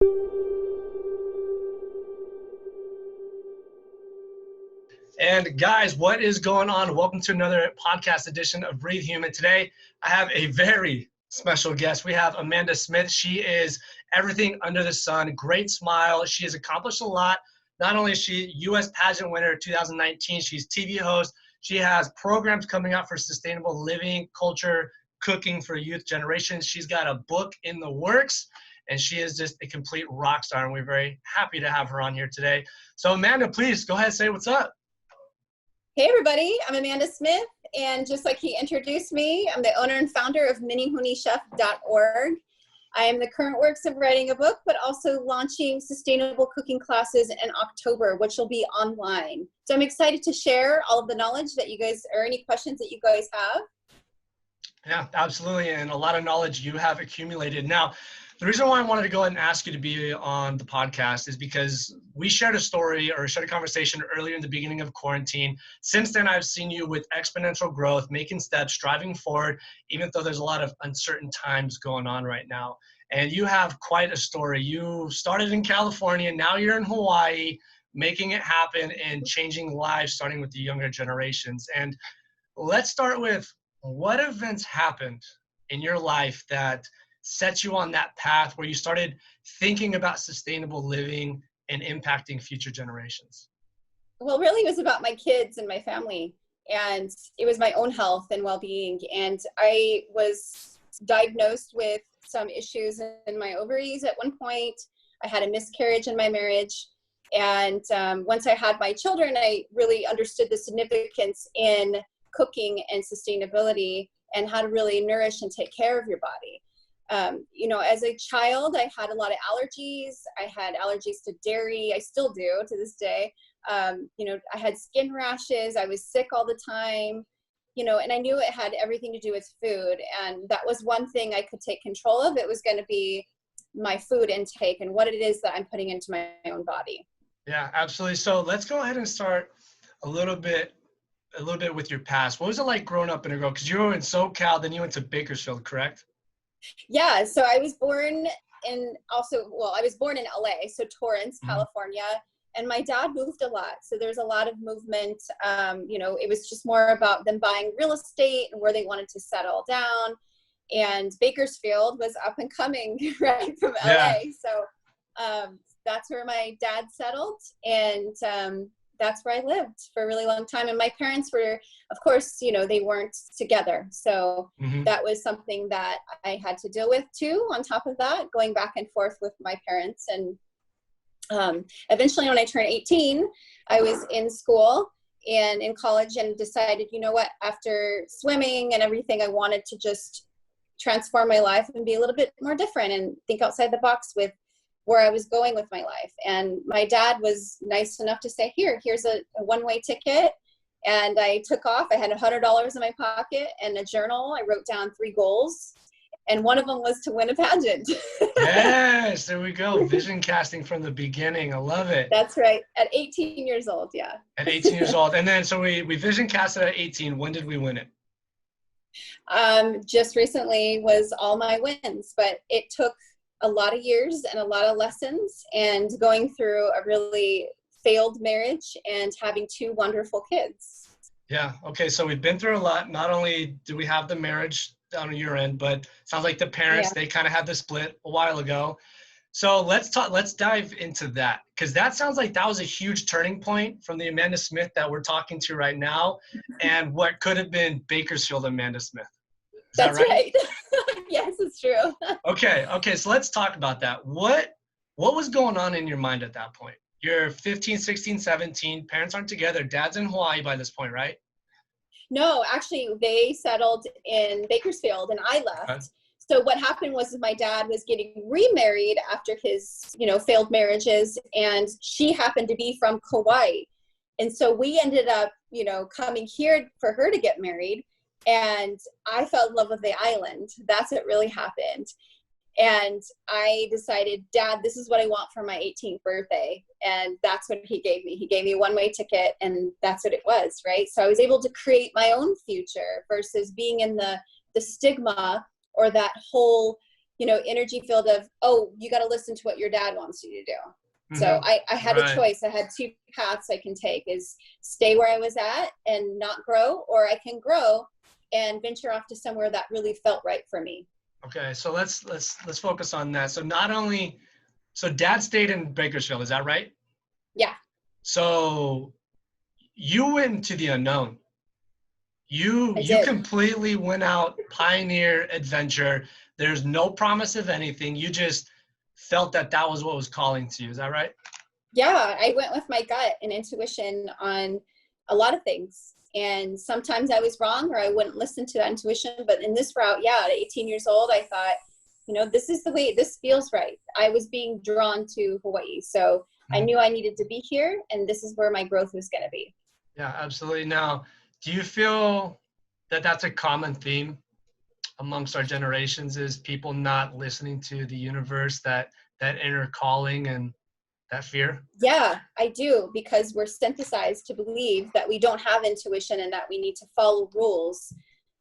And guys, what is going on? Welcome to another podcast edition of BreatheHuman. Today, I have a very special guest. We have Amanda Smith. She is everything under the sun, great smile. She has accomplished a lot. Not only is she U.S. pageant winner 2019, she's TV host. She has programs coming out for sustainable living, culture, cooking for youth generations. She's got a book in the works, and she is just a complete rock star, and we're very happy to have her on here today. So Amanda, please go ahead and say what's up. Hey everybody, I'm Amanda Smith, and just like he introduced me, I'm the owner and founder of MenehuneChef.org. I am in the current works of writing a book, but also launching sustainable cooking classes in October, which will be online. So I'm excited to share all of the knowledge that you guys, or any questions that you guys have. Yeah, absolutely, and a lot of knowledge you have accumulated. Now, the reason why I wanted to go ahead and ask you to be on the podcast is because we shared a story or shared a conversation earlier in the beginning of quarantine. Since then, I've seen you with exponential growth, making steps, driving forward, even though there's a lot of uncertain times going on right now. And you have quite a story. You started in California, now you're in Hawaii, making it happen and changing lives, starting with the younger generations. And let's start with, what events happened in your life that set you on that path where you started thinking about sustainable living and impacting future generations? Well, really, it was about my kids and my family, and it was my own health and well-being. And I was diagnosed with some issues in my ovaries at one point. I had a miscarriage in my marriage. And once I had my children, I really understood the significance in cooking and sustainability and how to really nourish and take care of your body. As a child, I had a lot of allergies. I had allergies to dairy. I still do to this day. I had skin rashes. I was sick all the time, and I knew it had everything to do with food. And that was one thing I could take control of. It was going to be my food intake and what it is that I'm putting into my own body. Yeah, absolutely. So let's go ahead and start a little bit with your past. What was it like growing up in a girl? Because you were in SoCal, then you went to Bakersfield, correct? Yeah, so I was born in LA, so Torrance, California, and my dad moved a lot. So there's a lot of movement. It was just more about them buying real estate and where they wanted to settle down. And Bakersfield was up and coming right from LA. Yeah. So that's where my dad settled, and that's where I lived for a really long time. And my parents were, of course, they weren't together. So that was something that I had to deal with too. On top of that, going back and forth with my parents. And eventually when I turned 18, I was in school and in college and decided, after swimming and everything, I wanted to just transform my life and be a little bit more different and think outside the box with where I was going with my life. And my dad was nice enough to say, here's a one-way ticket. And I took off. I had $100 in my pocket and a journal. I wrote down 3 goals, and one of them was to win a pageant. Yes, there we go. Vision casting from the beginning. I love it. That's right. At 18 years old, yeah. At 18 years old. And then, so we vision casted at 18. When did we win it? Just recently was all my wins, but it took a lot of years and a lot of lessons, and going through a really failed marriage and having 2 wonderful kids. Yeah. Okay. So we've been through a lot. Not only do we have the marriage down your end, but sounds like the parents, they kind of had the split a while ago. So let's dive into that, because that sounds like that was a huge turning point from the Amanda Smith that we're talking to right now and what could have been Bakersfield Amanda Smith. That's right. Yes, it's true. Okay. So let's talk about that. What was going on in your mind at that point? You're 15, 16, 17, parents aren't together, dad's in Hawaii by this point, right? No, actually they settled in Bakersfield and I left. Okay. So what happened was my dad was getting remarried after his, failed marriages, and she happened to be from Kauai. And so we ended up, coming here for her to get married. And I fell in love with the island. That's what really happened. And I decided, Dad, this is what I want for my 18th birthday. And that's what he gave me. He gave me a one-way ticket, and that's what it was, right? So I was able to create my own future versus being in the stigma or that whole energy field of, oh, you got to listen to what your dad wants you to do. So I had a choice. I had two paths I can take, is stay where I was at and not grow, or I can grow and venture off to somewhere that really felt right for me. Okay. So let's focus on that. So dad stayed in Bakersfield. Is that right? Yeah. So you went into the unknown. You completely went out, pioneer, adventure. There's no promise of anything. You just felt that was what was calling to you. Is that right? Yeah, I went with my gut and intuition on a lot of things. And sometimes I was wrong, or I wouldn't listen to that intuition. But in this route, at 18 years old, I thought, this is the way, this feels right. I was being drawn to Hawaii. So I knew I needed to be here, and this is where my growth was going to be. Yeah, absolutely. Now, do you feel that that's a common theme amongst our generations, is people not listening to the universe, that inner calling and that fear? Yeah, I do, because we're synthesized to believe that we don't have intuition and that we need to follow rules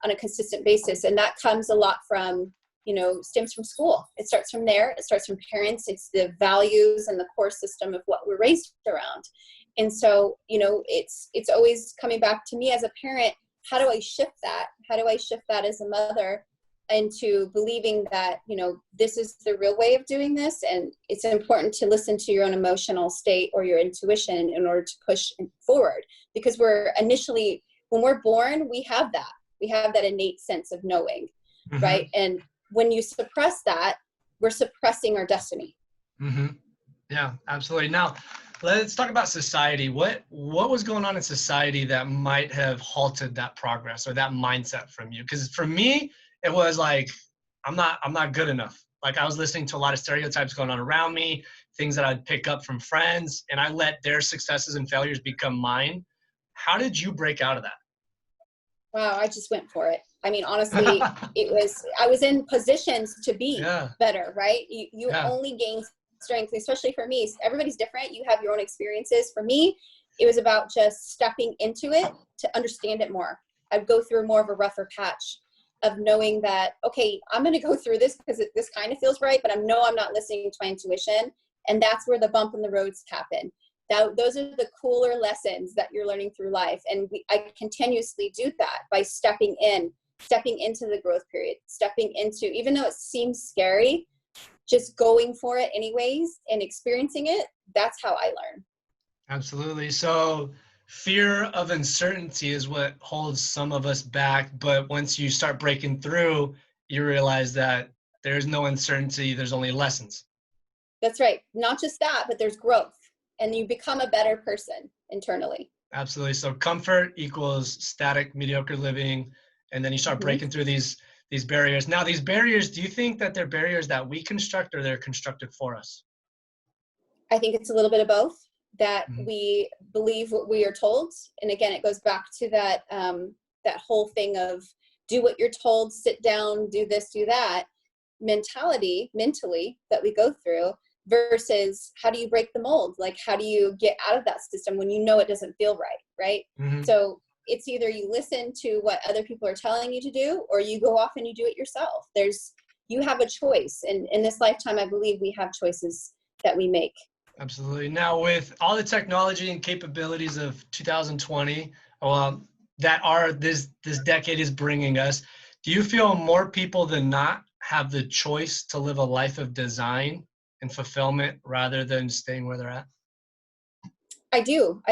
on a consistent basis. And that comes a lot from, stems from school. It starts from there. It starts from parents. It's the values and the core system of what we're raised around. And so, it's always coming back to me as a parent. How do I shift that? How do I shift that as a mother into believing that, this is the real way of doing this? And it's important to listen to your own emotional state or your intuition in order to push forward, because when we're born, we have that innate sense of knowing, right? And when you suppress that, we're suppressing our destiny. Yeah, absolutely. Now, let's talk about society. What was going on in society that might have halted that progress or that mindset from you? Because for me, it was like, I'm not good enough. Like, I was listening to a lot of stereotypes going on around me, things that I'd pick up from friends, and I let their successes and failures become mine. How did you break out of that? Wow, I just went for it. I mean, honestly, I was in positions to be better, right? You only gain strength, especially for me. Everybody's different. You have your own experiences. For me, it was about just stepping into it to understand it more. I'd go through more of a rougher patch of knowing that, okay, I'm going to go through this because this kind of feels right, but I'm not listening to my intuition. And that's where the bump in the roads happen. Those are the cooler lessons that you're learning through life. And I continuously do that by stepping into the growth period, stepping into, even though it seems scary, just going for it anyways and experiencing it. That's how I learn. Absolutely. So fear of uncertainty is what holds some of us back. But once you start breaking through, you realize that there's no uncertainty. There's only lessons. That's right. Not just that, but there's growth, and you become a better person internally. Absolutely. So comfort equals static, mediocre living. And then you start breaking through these barriers. Now, these barriers, do you think that they're barriers that we construct, or they're constructed for us? I think it's a little bit of both, that we believe what we are told. And again, it goes back to that whole thing of do what you're told, sit down, do this, do that mentally that we go through, versus how do you break the mold? Like, how do you get out of that system when you know it doesn't feel right? So it's either you listen to what other people are telling you to do, or you go off and you do it yourself. You have a choice. And in this lifetime, I believe we have choices that we make. Absolutely. Now, with all the technology and capabilities of 2020, this decade is bringing us, do you feel more people than not have the choice to live a life of design and fulfillment rather than staying where they're at? I do.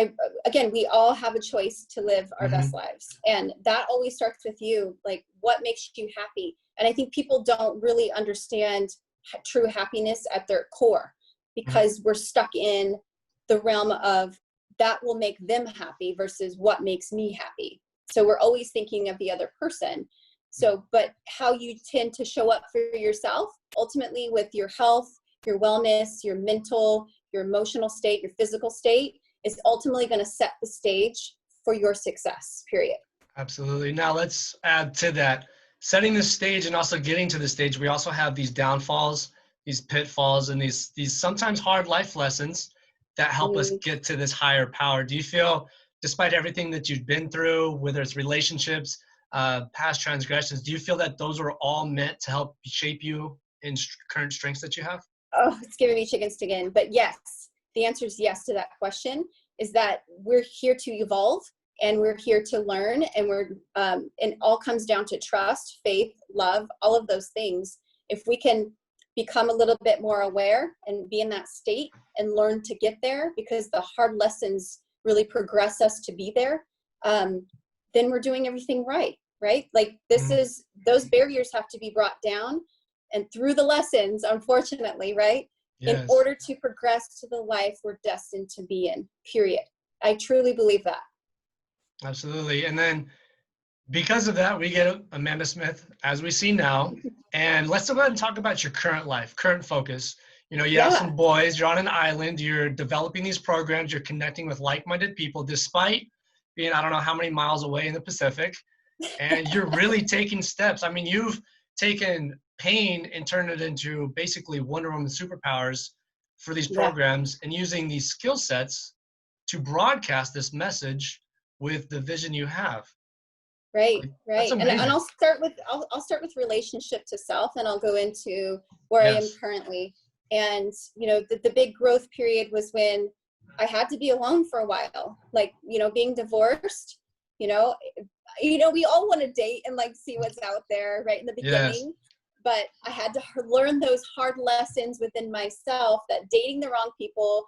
Again, we all have a choice to live our best lives. And that always starts with you. Like, what makes you happy? And I think people don't really understand true happiness at their core, because we're stuck in the realm of that will make them happy versus what makes me happy. So we're always thinking of the other person. So, but how you tend to show up for yourself, ultimately with your health, your wellness, your mental, your emotional state, your physical state, is ultimately going to set the stage for your success, period. Absolutely. Now let's add to that, setting the stage and also getting to the stage. We also have these downfalls, these pitfalls, and these sometimes hard life lessons that help us get to this higher power. Do you feel, despite everything that you've been through, whether it's relationships, past transgressions, do you feel that those were all meant to help shape you current strengths that you have? Oh, it's giving me chicken skin. But yes, the answer is yes to that question, is that we're here to evolve and we're here to learn, and and it all comes down to trust, faith, love, all of those things. If we can become a little bit more aware and be in that state and learn to get there, because the hard lessons really progress us to be there, then we're doing everything right? Like those barriers have to be brought down and through the lessons, unfortunately, right? Yes. In order to progress to the life we're destined to be in, period. I truly believe that. Absolutely. And then because of that, we get Amanda Smith, as we see now. And let's go ahead and talk about your current life, current focus. You know, you have some boys, you're on an island, you're developing these programs, you're connecting with like-minded people, despite being, I don't know how many miles away in the Pacific. And you're really taking steps. I mean, you've taken pain and turned it into basically Wonder Woman superpowers for these programs, and using these skill sets to broadcast this message with the vision you have. Right. And I'll start with relationship to self, and I'll go into where I am currently. And, you know, the big growth period was when I had to be alone for a while, like, you know, being divorced, you know, we all want to date and like see what's out there right in the beginning. But I had to learn those hard lessons within myself, that dating the wrong people,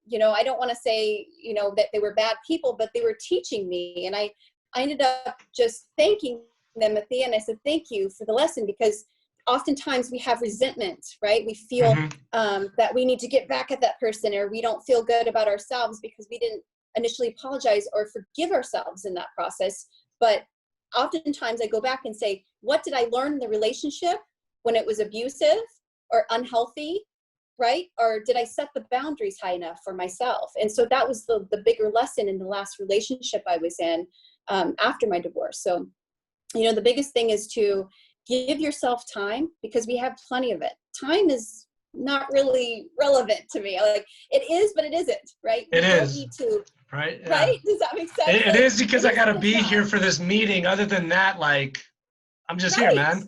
you know, I don't want to say, you know, that they were bad people, but they were teaching me. And I ended up just thanking them at the end. I said, thank you for the lesson, because oftentimes we have resentment, right? We feel that we need to get back at that person, or we don't feel good about ourselves because we didn't initially apologize or forgive ourselves in that process. But oftentimes I go back and say, what did I learn in the relationship when it was abusive or unhealthy, right? Or did I set the boundaries high enough for myself? And so that was the bigger lesson in the last relationship I was in after my divorce. So, you know, the biggest thing is to give yourself time, because we have plenty of it. Time is not really relevant to me. Like, it is, but it isn't, right? It is. Need to, right? Yeah. Right? Does that make sense? It is, because I got to be here for this meeting. Other than that, like, I'm just here, man.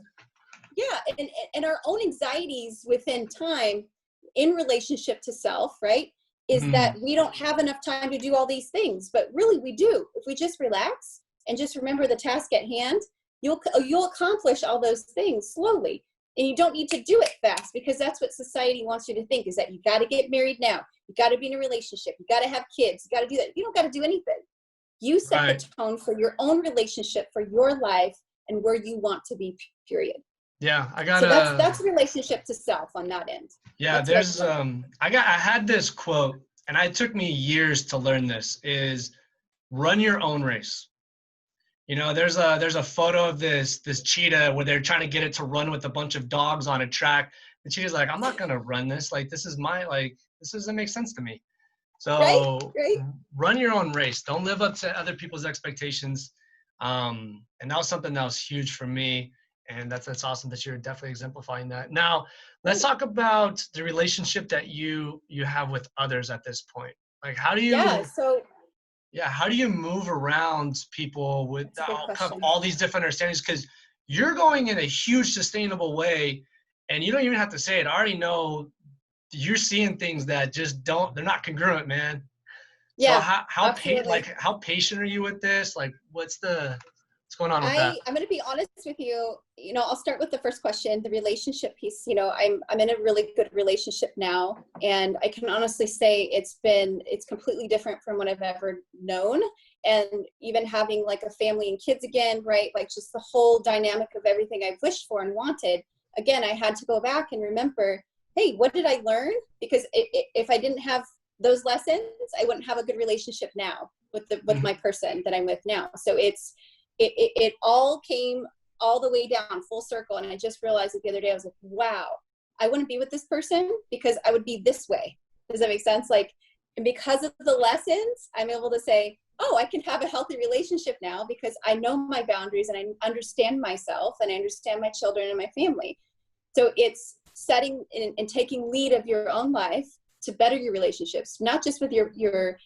Yeah. And our own anxieties within time in relationship to self, right, is that we don't have enough time to do all these things. But really we do. If we just relax and just remember the task at hand, you'll accomplish all those things slowly. And you don't need to do it fast, because that's what society wants you to think, is that you got to get married now. You got to be in a relationship. You got to have kids. You got to do that. You don't got to do anything. You set the tone for your own relationship, for your life, and where you want to be, period. Yeah, I got so that's relationship to self on that end. Yeah, that's I had this quote, and it took me years to learn this, is run your own race. You know, there's a photo of this cheetah where they're trying to get it to run with a bunch of dogs on a track. The cheetah's like, I'm not gonna run this. Like, this doesn't make sense to me. So run your own race. Don't live up to other people's expectations. And that was something that was huge for me. And that's awesome that you're definitely exemplifying that. Now, let's talk about the relationship that you have with others at this point. Like, how do you how do you move around people with all these different understandings? Because you're going in a huge sustainable way, and you don't even have to say it. I already know you're seeing things that just they're not congruent, man. Yeah. So how patient are you with this? Like, what's going on with that? I'm going to be honest with you. You know, I'll start with the first question, the relationship piece. You know, I'm in a really good relationship now, and I can honestly say it's completely different from what I've ever known. And even having like a family and kids again, right? Like, just the whole dynamic of everything I've wished for and wanted. Again, I had to go back and remember, hey, what did I learn? Because if I didn't have those lessons, I wouldn't have a good relationship now with my person that I'm with now. So it all came all the way down full circle. And I just realized it the other day. I was like, wow, I wouldn't be with this person because I would be this way. Does that make sense? Like, and because of the lessons, I'm able to say, oh, I can have a healthy relationship now because I know my boundaries and I understand myself and I understand my children and my family. So it's setting and taking lead of your own life to better your relationships, not just with your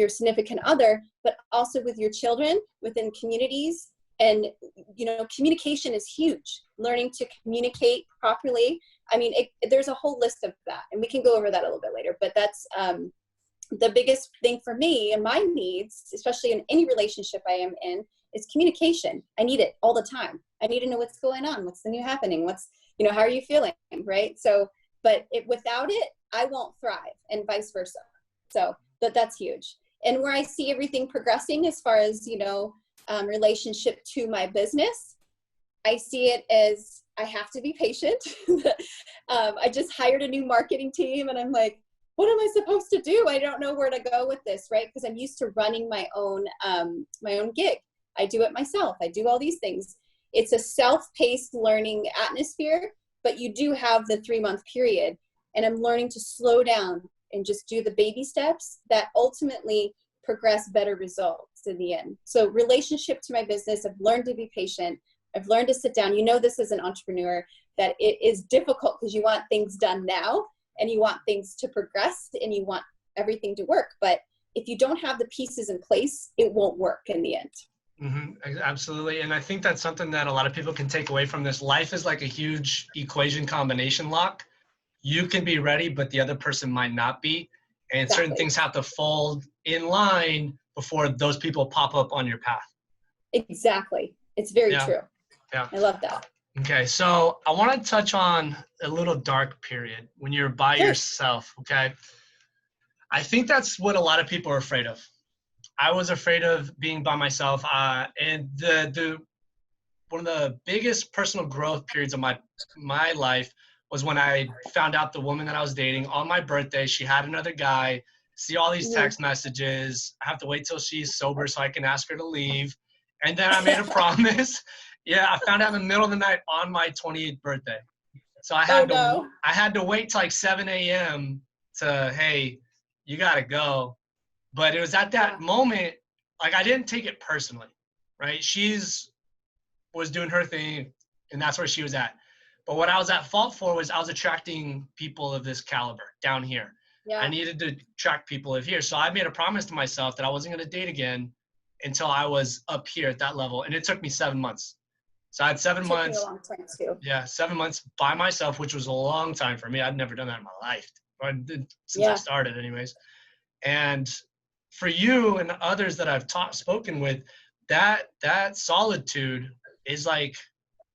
significant other, but also with your children, within communities. And, you know, communication is huge. learning to communicate properly. I mean, there's a whole list of that, and we can go over that a little bit later, but that's the biggest thing for me and my needs, especially in any relationship I am in, is communication. I need it all the time. I need to know what's going on, what's the new happening, how are you feeling, right? So, but without it, I won't thrive, and vice versa. So that's huge. And where I see everything progressing as far as, relationship to my business, I see it as I have to be patient. I just hired a new marketing team, and I'm like, what am I supposed to do? I don't know where to go with this, right? Because I'm used to running my own gig. I do it myself. I do all these things. It's a self-paced learning atmosphere, but you do have the 3-month period. And I'm learning to slow down and just do the baby steps that ultimately progress better results in the end. So relationship to my business, I've learned to be patient. I've learned to sit down. This as an entrepreneur, that it is difficult because you want things done now and you want things to progress and you want everything to work. But if you don't have the pieces in place, it won't work in the end. Mm-hmm. Absolutely. And I think that's something that a lot of people can take away from this. Life is like a huge equation combination lock. You can be ready, but the other person might not be. And Exactly. Certain things have to fall in line before those people pop up on your path. Exactly. It's very true. Yeah. I love that. Okay. So I want to touch on a little dark period when you're by yourself. Okay. I think that's what a lot of people are afraid of. I was afraid of being by myself. And one of the biggest personal growth periods of my life was when I found out the woman that I was dating on my birthday, she had another guy, see all these text messages. I have to wait till she's sober so I can ask her to leave. And then I made a promise. Yeah, I found out in the middle of the night on my 28th birthday. So I had to wait till like 7 a.m. to, hey, you got to go. But it was at that moment, like I didn't take it personally, right? Was doing her thing, and that's where she was at. But what I was at fault for was I was attracting people of this caliber down here. Yeah. I needed to attract people of here. So I made a promise to myself that I wasn't going to date again until I was up here at that level. And it took me 7 months. So I had 7 months. It took me a long time too. Yeah, 7 months by myself, which was a long time for me. I'd never done that in my life. Since I started anyways. And for you and others that I've spoken with, that solitude is like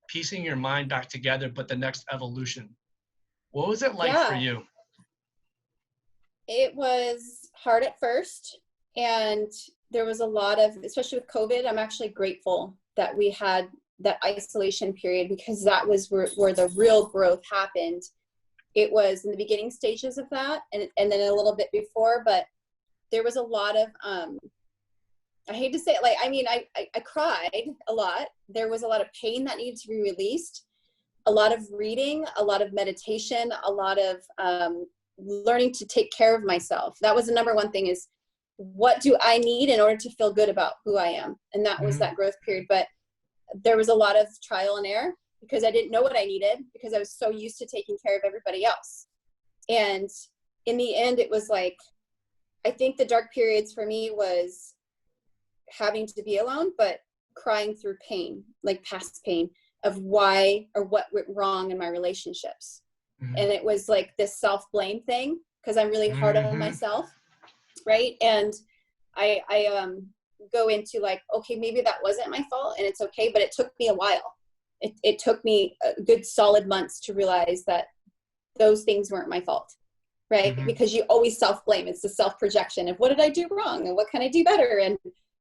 piecing your mind back together, but the next evolution. What was it like for you? It was hard at first, and there was a lot of, especially with COVID, I'm actually grateful that we had that isolation period, because that was where the real growth happened. It was in the beginning stages of that, and then a little bit before, but there was a lot of, I hate to say it, I cried a lot. There was a lot of pain that needed to be released, a lot of reading, a lot of meditation, a lot of learning to take care of myself. That was the number one thing, is what do I need in order to feel good about who I am? And that was that growth period. But there was a lot of trial and error, because I didn't know what I needed, because I was so used to taking care of everybody else. And in the end, it was like, I think the dark periods for me was having to be alone, but crying through pain, like past pain of why or what went wrong in my relationships. And it was like this self-blame thing, because I'm really hard on myself, right? And I go into like, okay, maybe that wasn't my fault, and it's okay, but it took me a while. It took me a good solid months to realize that those things weren't my fault, right? Because you always self-blame. It's the self-projection of what did I do wrong and what can I do better?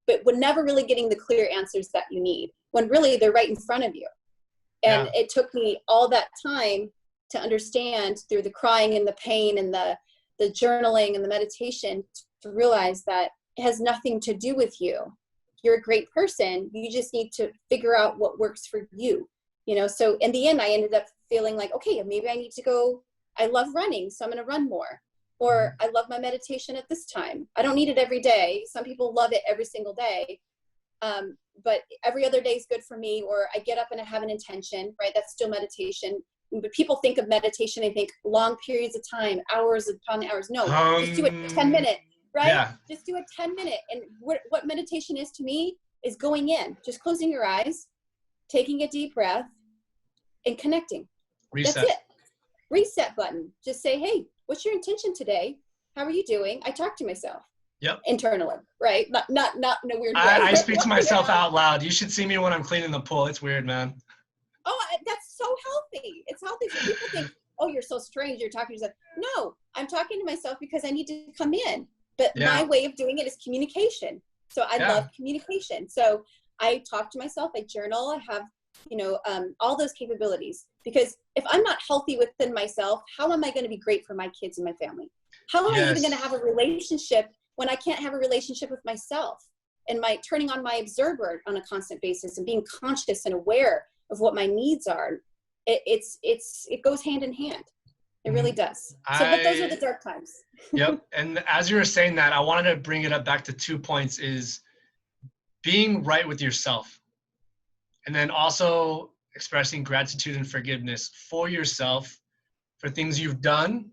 But we're never really getting the clear answers that you need, when really they're right in front of you. And it took me all that time to understand, through the crying and the pain and the journaling and the meditation, to realize that it has nothing to do with you. You're a great person. You just need to figure out what works for you. So in the end, I ended up feeling like, okay, maybe I need to go. I love running, so I'm going to run more. Or I love my meditation at this time. I don't need it every day. Some people love it every single day. But every other day is good for me. Or I get up and I have an intention, right? That's still meditation. But people think of meditation, they think long periods of time, hours upon hours. No, just do it 10 minutes, right? Yeah. Just do a 10-minute. And what meditation is to me is going in, just closing your eyes, taking a deep breath, and connecting. Reset. That's it. Reset button. Just say, hey, what's your intention today? How are you doing? I talk to myself. Yep. Internally, right? Not in a weird way. I speak to myself out loud. You should see me when I'm cleaning the pool. It's weird, man. Oh, that's so healthy. It's healthy. So people think, oh, you're so strange. You're talking to yourself. No, I'm talking to myself because I need to come in. But my way of doing it is communication. So I love communication. So I talk to myself. I journal. I have, all those capabilities. Because if I'm not healthy within myself, how am I going to be great for my kids and my family? How am I even going to have a relationship when I can't have a relationship with myself? And turning on my observer on a constant basis and being conscious and aware of what my needs are, it goes hand in hand. It really does. But those are the dark times. Yep. And as you were saying that, I wanted to bring it up back to 2 points: is being right with yourself, and then also expressing gratitude and forgiveness for yourself for things you've done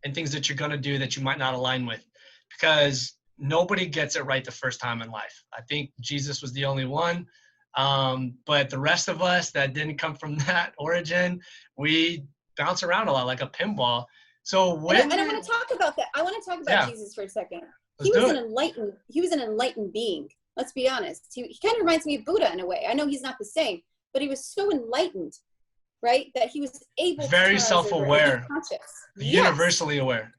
and things that you're going to do that you might not align with, because nobody gets it right the first time in life. I think Jesus was the only one. But the rest of us that didn't come from that origin, we bounce around a lot like a pinball. So when and I want to talk about that. I want to talk about Jesus for a second. He was an enlightened being. Let's be honest. He kind of reminds me of Buddha in a way. I know he's not the same, but he was so enlightened, right? That he was able very to self-aware, universally aware.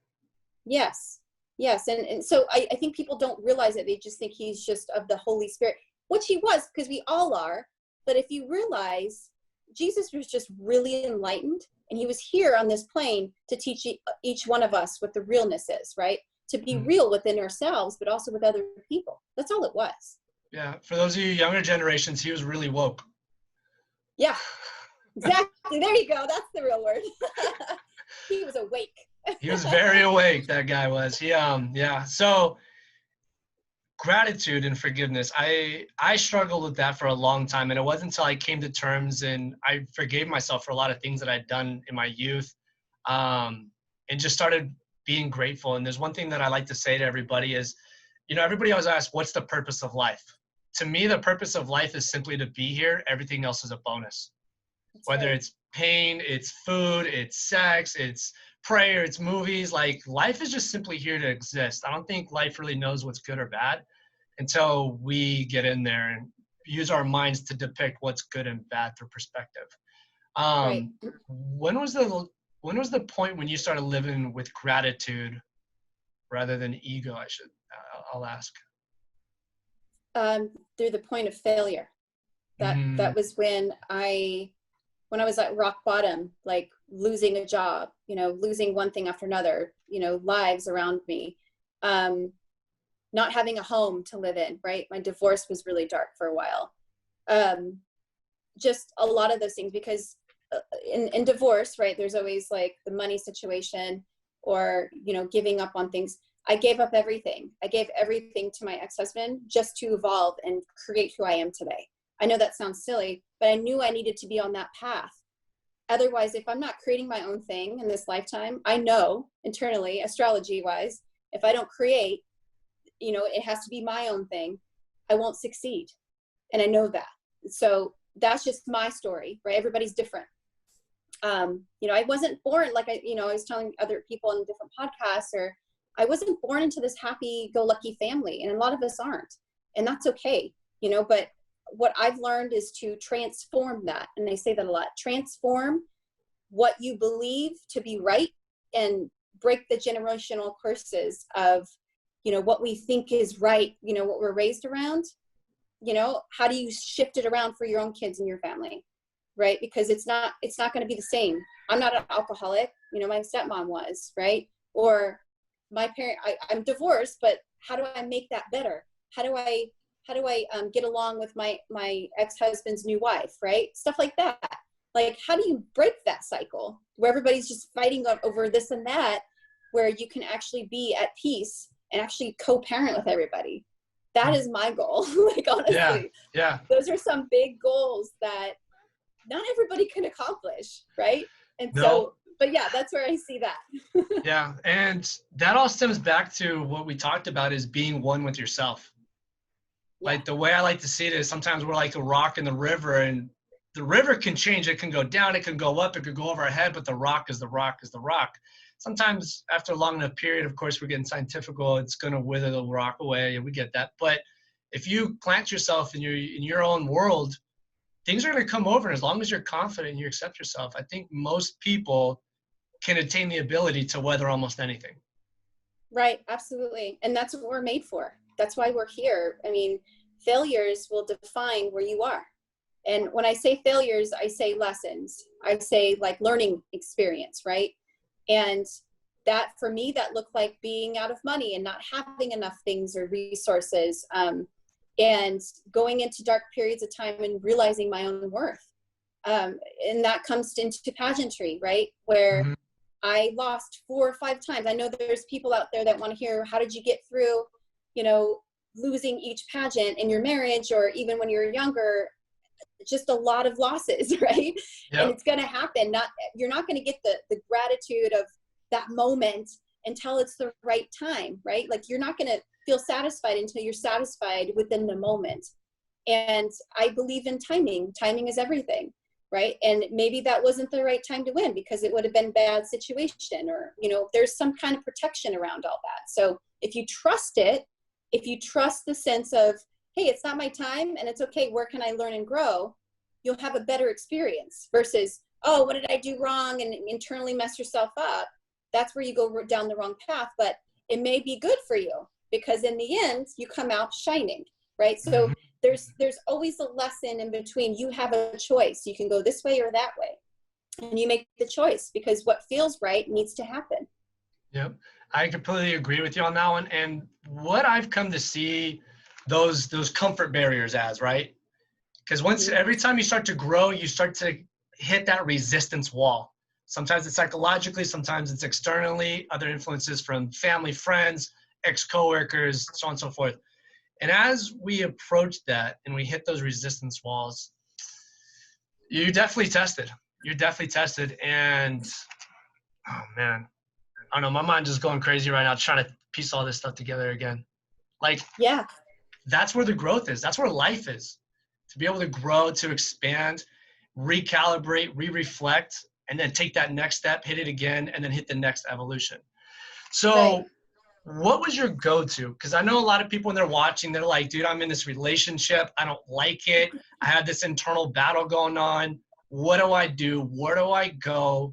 Yes. And so I think people don't realize it. They just think he's just of the Holy Spirit, which he was, because we all are. But if you realize, Jesus was just really enlightened, and he was here on this plane to teach each one of us what the realness is, right? To be real within ourselves, but also with other people. That's all it was. Yeah. For those of you younger generations, he was really woke. Yeah, exactly. There you go. That's the real word. He was awake. He was very awake. That guy was. So gratitude and forgiveness. I struggled with that for a long time, and it wasn't until I came to terms and I forgave myself for a lot of things that I'd done in my youth, and just started being grateful. And there's one thing that I like to say to everybody is, everybody always asks, what's the purpose of life? To me, the purpose of life is simply to be here. Everything else is a bonus. That's whether it's pain, it's food, it's sex, it's prayer, it's movies. Like, life is just simply here to exist. I don't think life really knows what's good or bad until we get in there and use our minds to depict what's good and bad through perspective. Right. When was the point when you started living with gratitude rather than ego? I'll ask. Through the point of failure. That was when I was at rock bottom, like losing a job, losing one thing after another, lives around me, not having a home to live in, right? My divorce was really dark for a while. Just a lot of those things, because in divorce, right, there's always like the money situation or, giving up on things. I gave up everything. I gave everything to my ex-husband just to evolve and create who I am today. I know that sounds silly, but I knew I needed to be on that path. Otherwise, if I'm not creating my own thing in this lifetime, I know internally, astrology-wise, if I don't create, it has to be my own thing, I won't succeed. And I know that. So that's just my story, right? Everybody's different. I wasn't born, like I was telling other people in different podcasts, I wasn't born into this happy-go-lucky family, and a lot of us aren't, and that's okay, but what I've learned is to transform that, and I say that a lot, transform what you believe to be right and break the generational curses of, what we think is right, what we're raised around, how do you shift it around for your own kids and your family, right? Because it's not going to be the same. I'm not an alcoholic, my stepmom was, right? Or my parent, I'm divorced, but how do I make that better? How do I get along with my ex-husband's new wife, right? Stuff like that. Like, how do you break that cycle where everybody's just fighting over this and that, where you can actually be at peace and actually co-parent with everybody? That is my goal. Like, honestly, yeah. Those are some big goals that not everybody can accomplish, right? And but yeah, that's where I see that. Yeah. And that all stems back to what we talked about, is being one with yourself. Yeah. Like, the way I like to see it is sometimes we're like a rock in the river, and the river can change. It can go down, it can go up, it could go over our head, but the rock is the rock is the rock. Sometimes after a long enough period, of course, we're getting scientifical, it's going to wither the rock away, and we get that. But if you plant yourself in your own world, things are going to come over. And as long as you're confident and you accept yourself, I think most people can attain the ability to weather almost anything. Right. Absolutely. And that's what we're made for. That's why we're here. I mean, failures will define where you are. And when I say failures, I say lessons. I say like learning experience, right? And that for me, that looked like being out of money and not having enough things or resources, and going into dark periods of time and realizing my own worth. And that comes into pageantry, right? Where I lost 4 or 5 times. I know there's people out there that want to hear, how did you get through, you know, losing each pageant in your marriage, or even when you're younger, just a lot of losses, right? Yep. And it's going to happen. You're not going to get the gratitude of that moment until it's the right time, right? Like you're not going to feel satisfied until you're satisfied within the moment. And I believe in timing. Timing is everything, right? And maybe that wasn't the right time to win because it would have been a bad situation, or, you know, there's some kind of protection around all that. So if you trust it, if you trust the sense of, hey, it's not my time and it's okay, where can I learn and grow? You'll have a better experience versus, oh, what did I do wrong? And internally mess yourself up. That's where you go down the wrong path, but it may be good for you because in the end you come out shining, right? So there's always a lesson in between. You have a choice. You can go this way or that way, and you make the choice because what feels right needs to happen. Yep. I completely agree with you on that one. And what I've come to see those comfort barriers as, right? Because every time you start to grow, you start to hit that resistance wall. Sometimes it's psychologically, sometimes it's externally, other influences from family, friends, ex-coworkers, so on and so forth. And as we approach that and we hit those resistance walls, you're definitely tested. You're definitely tested. And, oh man, I don't know, my mind just going crazy right now trying to piece all this stuff together again. Like, yeah, that's where the growth is. That's where life is. To be able to grow, to expand, recalibrate, re-reflect, and then take that next step, hit it again, and then hit the next evolution. So what was your go-to? Because I know a lot of people when they're watching, they're like, dude, I'm in this relationship. I don't like it. I have this internal battle going on. What do I do? Where do I go?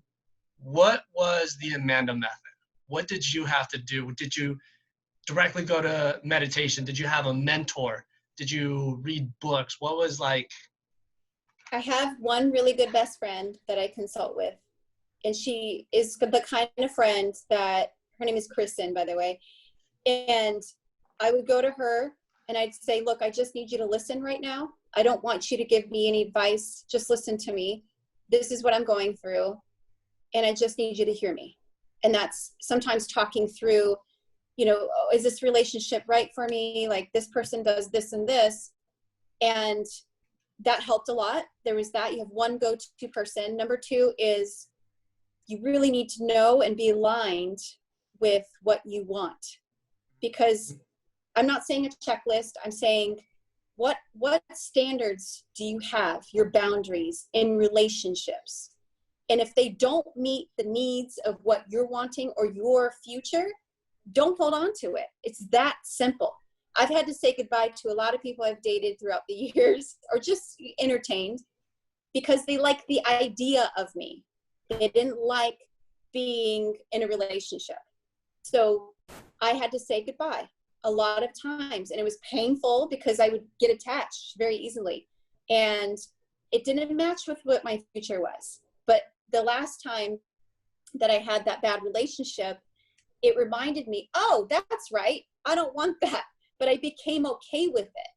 What was the Amanda method? What did you have to do? Did you directly go to meditation? Did you have a mentor? Did you read books? What was like? I have one really good best friend that I consult with. And she is the kind of friend that, her name is Kristen, by the way. And I would go to her and I'd say, look, I just need you to listen right now. I don't want you to give me any advice. Just listen to me. This is what I'm going through. And I just need you to hear me. And that's sometimes talking through, you know, oh, is this relationship right for me? Like this person does this and this. And that helped a lot. There was that. You have one go-to person. Number 2 is you really need to know and be aligned with what you want. Because I'm not saying a checklist. I'm saying what standards do you have, your boundaries in relationships? And if they don't meet the needs of what you're wanting or your future, don't hold on to it. It's that simple. I've had to say goodbye to a lot of people I've dated throughout the years or just entertained because they like the idea of me. They didn't like being in a relationship. So I had to say goodbye a lot of times. And it was painful because I would get attached very easily. And it didn't match with what my future was. But the last time that I had that bad relationship, it reminded me, oh, that's right. I don't want that. But I became okay with it.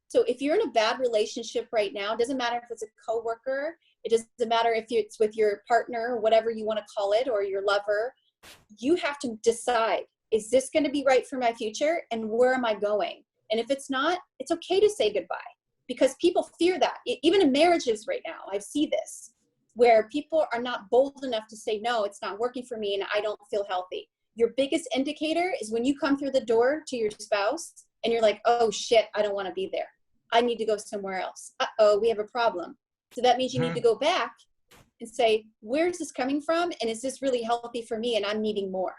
So if you're in a bad relationship right now, it doesn't matter if it's a coworker, it doesn't matter if it's with your partner or whatever you want to call it, or your lover, you have to decide, is this going to be right for my future? And where am I going? And if it's not, it's okay to say goodbye because people fear that. Even in marriages right now, I see this where people are not bold enough to say, no, it's not working for me and I don't feel healthy. Your biggest indicator is when you come through the door to your spouse and you're like, oh shit, I don't want to be there. I need to go somewhere else. Uh-oh, we have a problem. So that means you need to go back and say, where's this coming from? And is this really healthy for me? And I'm needing more.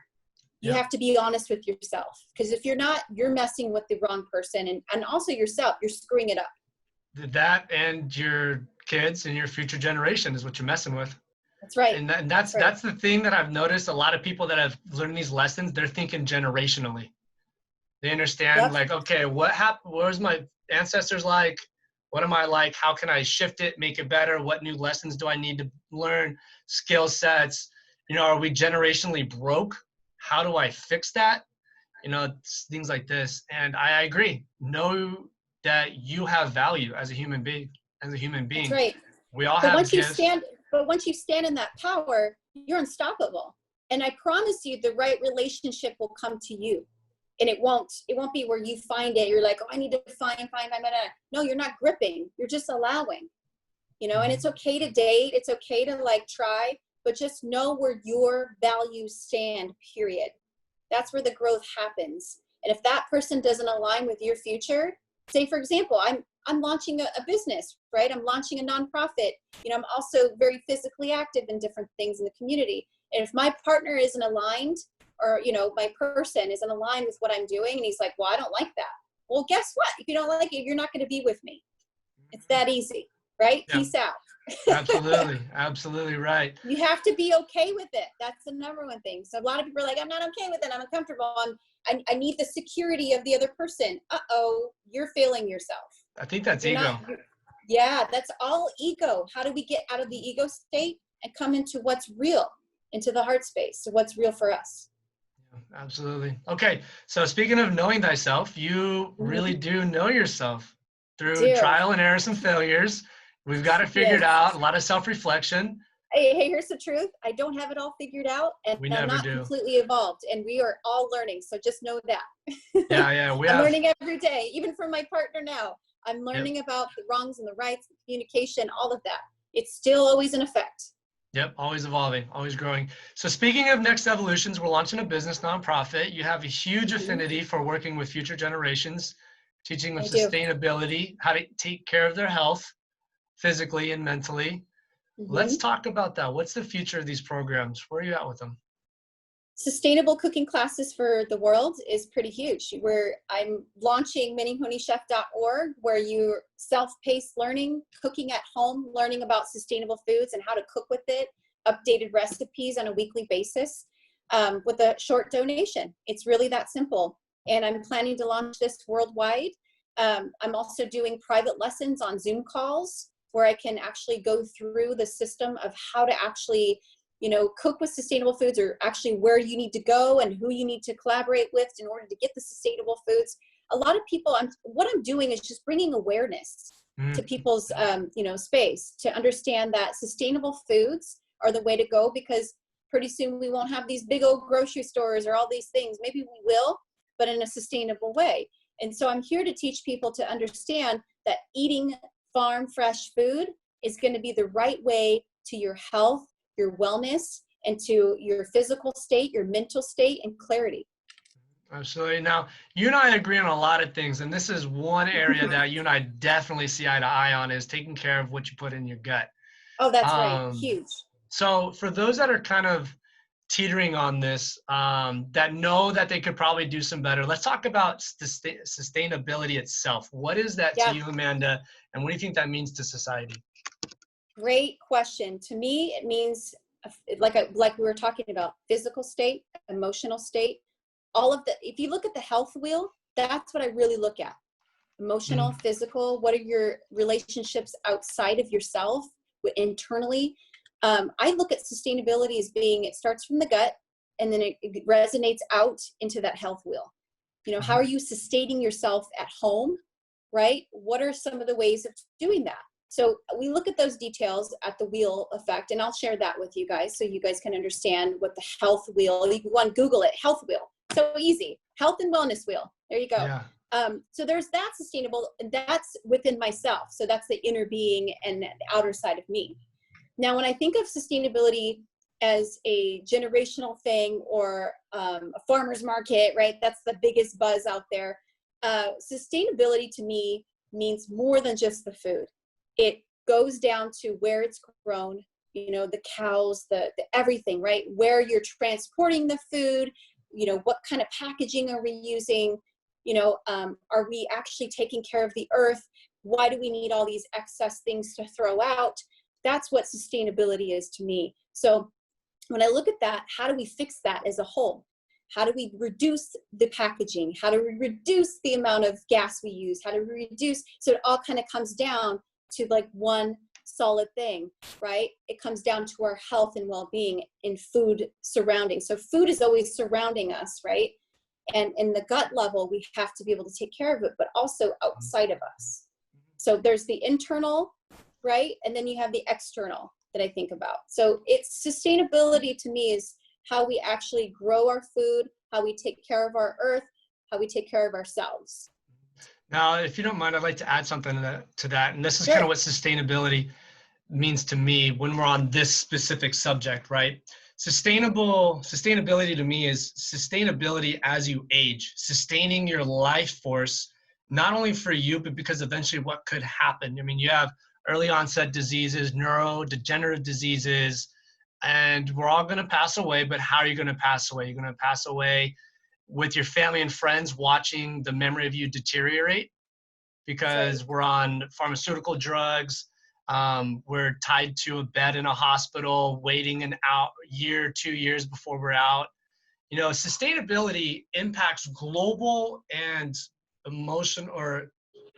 You have to be honest with yourself, because if you're not, you're messing with the wrong person, and also yourself, you're screwing it up. That and your kids and your future generation is what you're messing with. That's right. And that's the thing that I've noticed. A lot of people that have learned these lessons, they're thinking generationally. They understand like, okay, what happened? What was my ancestors like? What am I like? How can I shift it, make it better? What new lessons do I need to learn? Skill sets, are we generationally broke? How do I fix that? Things like this. And I agree. Know that you have value as a human being. That's right. We all have gifts. But once you stand in that power, you're unstoppable. And I promise you, the right relationship will come to you. And it won't be where you find it. You're like, oh, I need to find. No, you're not gripping. You're just allowing, and it's okay to date. It's okay to try, but just know where your values stand, period. That's where the growth happens. And if that person doesn't align with your future, say, for example, I'm launching a business, right? I'm launching a nonprofit. I'm also very physically active in different things in the community. And if my partner isn't aligned, or, my person isn't aligned with what I'm doing, and he's like, well, I don't like that. Well, guess what? If you don't like it, you're not going to be with me. It's that easy, right? Yeah. Peace out. Absolutely right. You have to be okay with it. That's the number one thing. So a lot of people are like, I'm not okay with it. I'm uncomfortable. I need the security of the other person. Uh-oh, you're failing yourself. I think that's ego. That's all ego. How do we get out of the ego state and come into what's real, into the heart space, so what's real for us? Absolutely. Okay. So speaking of knowing thyself, you really do know yourself through trial and errors and failures. We've got it figured out. A lot of self-reflection. Hey, here's the truth. I don't have it all figured out, and I'm not completely evolved, and we are all learning. So just know that. Yeah. I'm learning every day, even from my partner now. I'm learning about the wrongs and the rights, the communication, all of that. It's still always in effect. Yep, always evolving, always growing. So speaking of next evolutions, we're launching a business nonprofit. You have a huge affinity for working with future generations, teaching them sustainability, how to take care of their health, physically and mentally. Let's talk about that. What's the future of these programs? Where are you at with them? Sustainable cooking classes for the world is pretty huge. I'm launching menehunechef.org, where you're self-paced learning, cooking at home, learning about sustainable foods and how to cook with it, updated recipes on a weekly basis with a short donation. It's really that simple. And I'm planning to launch this worldwide. I'm also doing private lessons on Zoom calls, where I can actually go through the system of how to actually cook with sustainable foods, or actually where you need to go and who you need to collaborate with in order to get the sustainable foods. A lot of people, what I'm doing is just bringing awareness to people's, space, to understand that sustainable foods are the way to go, because pretty soon we won't have these big old grocery stores or all these things. Maybe we will, but in a sustainable way. And so I'm here to teach people to understand that eating farm fresh food is going to be the right way to your health, your wellness, and to your physical state, your mental state, and clarity. Absolutely. Now, you and I agree on a lot of things, and this is one area that you and I definitely see eye to eye on, is taking care of what you put in your gut. Oh, that's right. Huge. So for those that are kind of teetering on this, that know that they could probably do some better, let's talk about sustainability itself. What is that to you, Amanda, and what do you think that means to society? Great question. To me, it means, like we were talking about, physical state, emotional state, all of the, if you look at the health wheel, that's what I really look at. Emotional, physical, what are your relationships outside of yourself, internally? I look at sustainability as being, it starts from the gut, and then it resonates out into that health wheel. How are you sustaining yourself at home, right? What are some of the ways of doing that? So we look at those details at the wheel effect, and I'll share that with you guys so you guys can understand what the health wheel, you can Google it, health wheel. So easy, health and wellness wheel. There you go. Yeah. So there's that sustainable, and that's within myself. So that's the inner being and the outer side of me. Now, when I think of sustainability as a generational thing, or a farmer's market, right? That's the biggest buzz out there. Sustainability to me means more than just the food. It goes down to where it's grown, you know, the cows, the everything, right? Where you're transporting the food, you know, what kind of packaging are we using? You know, are we actually taking care of the earth? Why do we need all these excess things to throw out? That's what sustainability is to me. So when I look at that, how do we fix that as a whole? How do we reduce the packaging? How do we reduce the amount of gas we use? How do we reduce? So it all kind of comes down to like one solid thing, right? It comes down to our health and well-being in food surrounding. So food is always surrounding us, right? And in the gut level, we have to be able to take care of it, but also outside of us. So there's the internal, right? And then you have the external that I think about. So it's sustainability to me is how we actually grow our food, how we take care of our earth, how we take care of ourselves. Now, if you don't mind, I'd like to add something to that. And this is Sure. kind of what sustainability means to me when we're on this specific subject, right? Sustainability to me is sustainability as you age, sustaining your life force, not only for you, but because eventually what could happen. I mean, you have early onset diseases, neurodegenerative diseases, and we're all going to pass away, but how are you going to pass away? You're going to pass away with your family and friends watching the memory of you deteriorate because we're on pharmaceutical drugs. We're tied to a bed in a hospital, waiting an year, 2 years before we're out. You know, sustainability impacts global and emotion or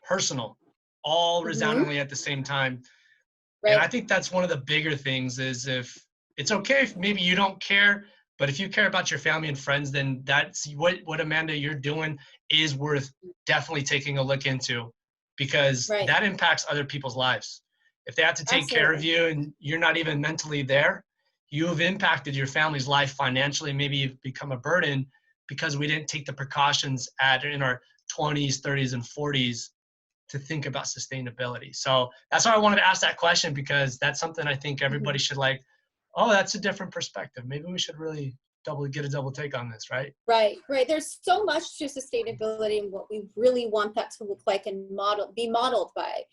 personal, all resoundingly at the same time. Right. And I think that's one of the bigger things is if it's okay if maybe you don't care, but if you care about your family and friends, then that's what Amanda, you're doing is worth definitely taking a look into, because that impacts other people's lives. If they have to take care of you and you're not even mentally there, you've impacted your family's life financially. Maybe you've become a burden because we didn't take the precautions in our 20s, 30s, and 40s to think about sustainability. So that's why I wanted to ask that question, because that's something I think everybody should like, oh, that's a different perspective. Maybe we should really get a double take on this, right? Right. There's so much to sustainability and what we really want that to look like and be modeled by.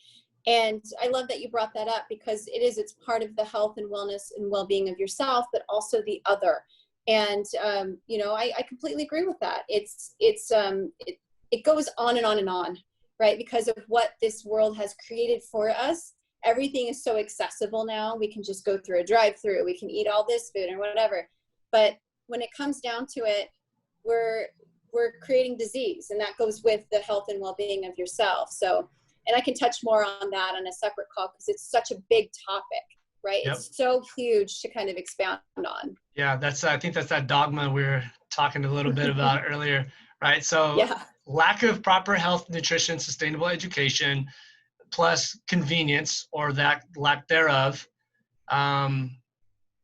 And I love that you brought that up, because it's part of the health and wellness and well-being of yourself, but also the other. And, you know, I completely agree with that. It goes on and on and on, right? Because of what this world has created for us. Everything is so accessible now. We can just go through a drive-through. We can eat all this food and whatever. But when it comes down to it, we're creating disease, and that goes with the health and well-being of yourself. So, and I can touch more on that on a separate call, because it's such a big topic, right? Yep. It's so huge to kind of expound on. Yeah, I think that's that dogma we were talking a little bit about earlier, right? So lack of proper health, nutrition, sustainable education, plus convenience or that lack thereof. I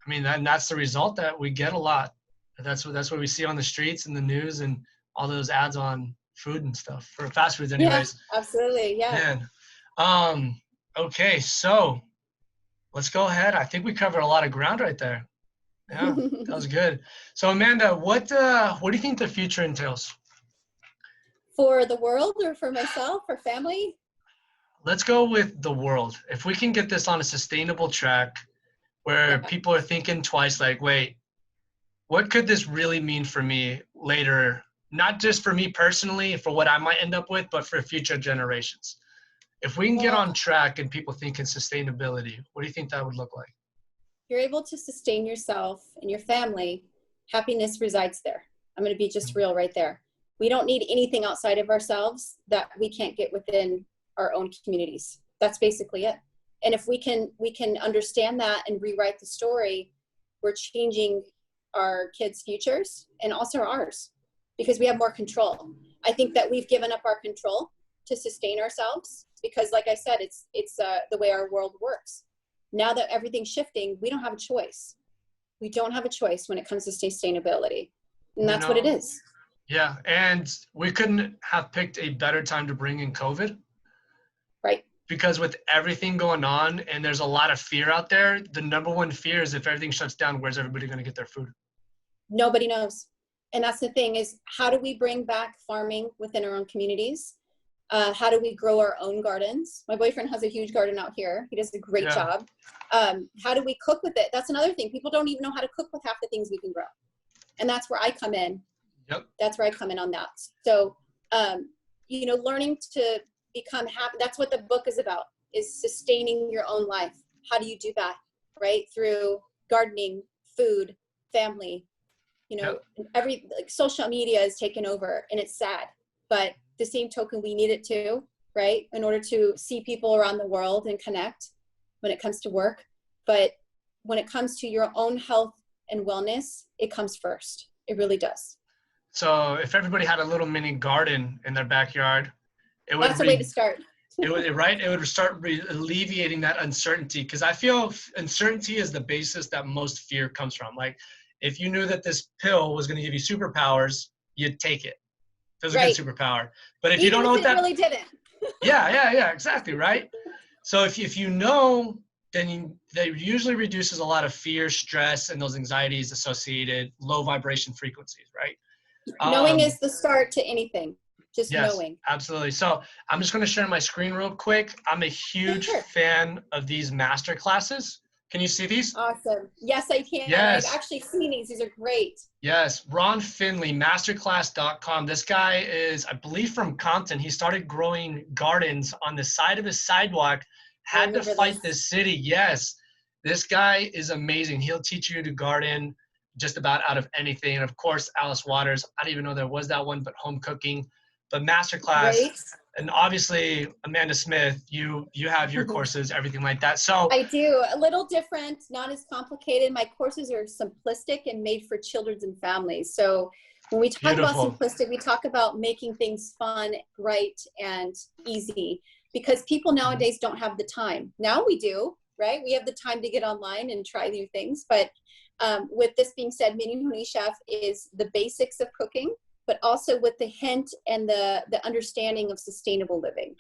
mean, that's the result that we get a lot. That's what we see on the streets and the news and all those ads on food and stuff, for fast foods anyways. Yeah, absolutely. Yeah. Man. Okay, so let's go ahead. I think we covered a lot of ground right there. Yeah, that was good. So Amanda, what do you think the future entails? For the world, or for myself, or family? Let's go with the world. If we can get this on a sustainable track where people are thinking twice, like, wait, what could this really mean for me later? Not just for me personally, for what I might end up with, but for future generations. If we can get on track and people thinking sustainability, what do you think that would look like? You're able to sustain yourself and your family. Happiness resides there. I'm going to be just real right there. We don't need anything outside of ourselves that we can't get within our own communities. That's basically it. And if we can understand that and rewrite the story, we're changing our kids' futures and also ours, because we have more control. I think that we've given up our control to sustain ourselves, because like I said, it's the way our world works. Now that everything's shifting, we don't have a choice. We don't have a choice when it comes to sustainability. And that's what it is. Yeah. And we couldn't have picked a better time to bring in COVID. Right. Because with everything going on and there's a lot of fear out there, the number one fear is if everything shuts down, where's everybody going to get their food? Nobody knows. And that's the thing is, how do we bring back farming within our own communities? How do we grow our own gardens? My boyfriend has a huge garden out here. He does a great job. How do we cook with it? That's another thing. People don't even know how to cook with half the things we can grow. And that's where I come in. Yep. That's where I come in on that. So, you know, learning to become happy. That's what the book is about, is sustaining your own life. How do you do that? Right? Through gardening, food, family, you know, like social media is taken over, and it's sad, but the same token, we need it too, right? In order to see people around the world and connect when it comes to work. But when it comes to your own health and wellness, it comes first. It really does. So if everybody had a little mini garden in their backyard, it would that's a way to start. It would start alleviating that uncertainty, because I feel uncertainty is the basis that most fear comes from. Like, if you knew that this pill was going to give you superpowers, you'd take it. It was a good superpower. But if you don't know what that really didn't. yeah, exactly, right? So if you know, then that usually reduces a lot of fear, stress, and those anxieties associated low vibration frequencies, right? Knowing is the start to anything. Just knowing. Absolutely. So I'm just going to share my screen real quick. I'm a huge fan of these master classes. Can you see these? Awesome. Yes, I can. Yes. I've actually seen these. These are great. Yes. Ron Finley, masterclass.com. This guy is, I believe, from Compton. He started growing gardens on the side of his sidewalk, had to fight the city. Yes. This guy is amazing. He'll teach you to garden just about out of anything. And of course, Alice Waters. I didn't even know there was that one, but home cooking. But masterclass. Right. And obviously, Amanda Smith, you have your courses, everything like that. So I do. A little different, not as complicated. My courses are simplistic and made for children and families. So when we talk about simplistic, we talk about making things fun, bright, and easy, because people nowadays don't have the time. Now we do, right? We have the time to get online and try new things. But with this being said, Menehune Chef is the basics of cooking, but also with the hint and the understanding of sustainable living.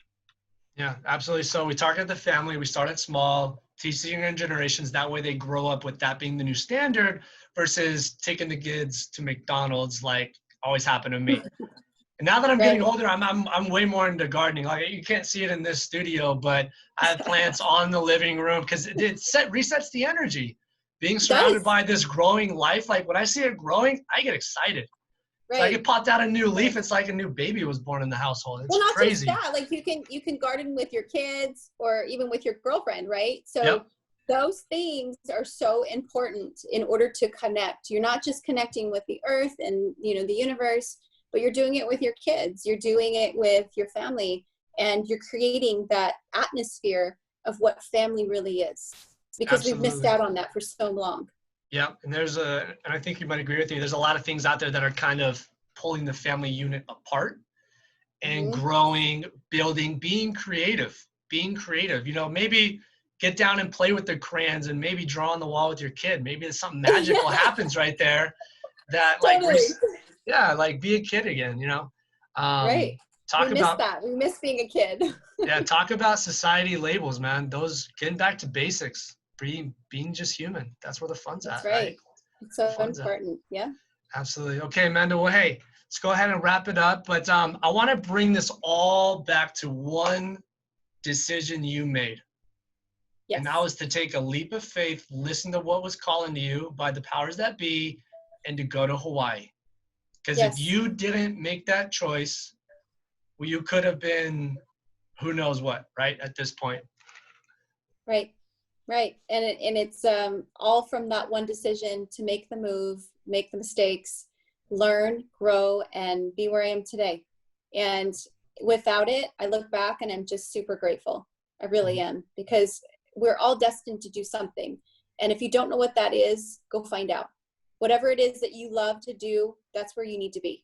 Yeah, absolutely. So we target the family, we started small, teaching younger generations, that way they grow up with that being the new standard versus taking the kids to McDonald's like always happened to me. And now that I'm getting older, I'm way more into gardening. Like, you can't see it in this studio, but I have plants on the living room because it resets the energy. Being surrounded by this growing life, like when I see it growing, I get excited. Right. It's like it popped out a new leaf. It's like a new baby was born in the household. It's not crazy. Just that. Like you can garden with your kids or even with your girlfriend, right? So those things are so important in order to connect. You're not just connecting with the earth and the universe, but you're doing it with your kids. You're doing it with your family, and you're creating that atmosphere of what family really is. Because we've missed out on that for so long. Yeah, and and I think you might agree with me, there's a lot of things out there that are kind of pulling the family unit apart and growing, building, being creative. Maybe get down and play with the crayons and maybe draw on the wall with your kid. Maybe there's something magical happens right there that like be a kid again, Right. We miss being a kid. Yeah, talk about society labels, man. Those, getting back to basics. Being just human. That's where the fun's at. Right? It's so important. Yeah. Absolutely. Okay, Amanda. Well, hey, let's go ahead and wrap it up. But I want to bring this all back to one decision you made. Yes. And that was to take a leap of faith, listen to what was calling to you by the powers that be, and to go to Hawaii. Because if you didn't make that choice, well, you could have been who knows what, right, at this point. Right. And it's all from that one decision to make the move, make the mistakes, learn, grow, and be where I am today. And without it, I look back and I'm just super grateful. I really am, because we're all destined to do something. And if you don't know what that is, go find out. Whatever it is that you love to do, that's where you need to be.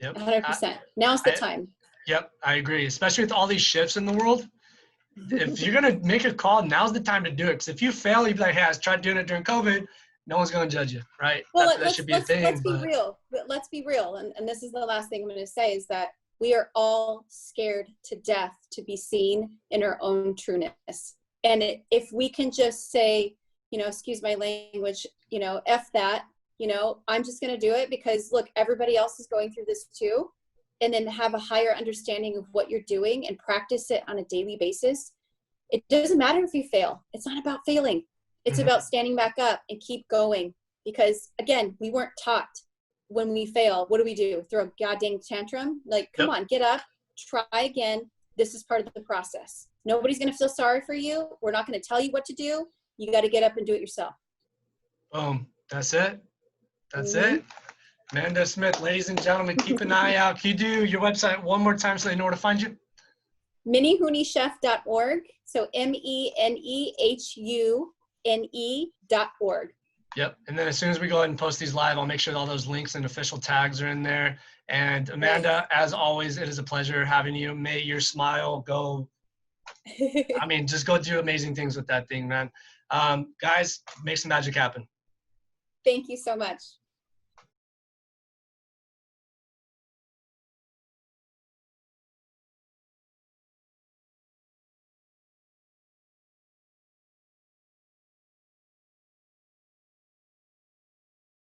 Yep. 100%. Now's the time. Yep, I agree. Especially with all these shifts in the world. If you're going to make a call, now's the time to do it. Because if you fail, you'd be like, hey, I tried doing it during COVID. No one's going to judge you, right? Well, that should be a thing. Let's be real. Let's be real. And this is the last thing I'm going to say, is that we are all scared to death to be seen in our own trueness. And if we can just say, excuse my language, F that, I'm just going to do it because, look, everybody else is going through this too. and then have a higher understanding of what you're doing and practice it on a daily basis, it doesn't matter if you fail. It's not about failing. It's about standing back up and keep going. Because again, we weren't taught when we fail, what do? Throw a goddamn tantrum? Like, come on, get up, try again. This is part of the process. Nobody's going to feel sorry for you. We're not going to tell you what to do. You got to get up and do it yourself. Boom. That's it. That's it. Amanda Smith, ladies and gentlemen, keep an eye out. Can you do your website one more time so they know where to find you? menehunechef.org. So menehune.org. Yep. And then as soon as we go ahead and post these live, I'll make sure all those links and official tags are in there. And Amanda, as always, it is a pleasure having you. May your smile go, I mean, just go do amazing things with that thing, man. Guys, make some magic happen. Thank you so much.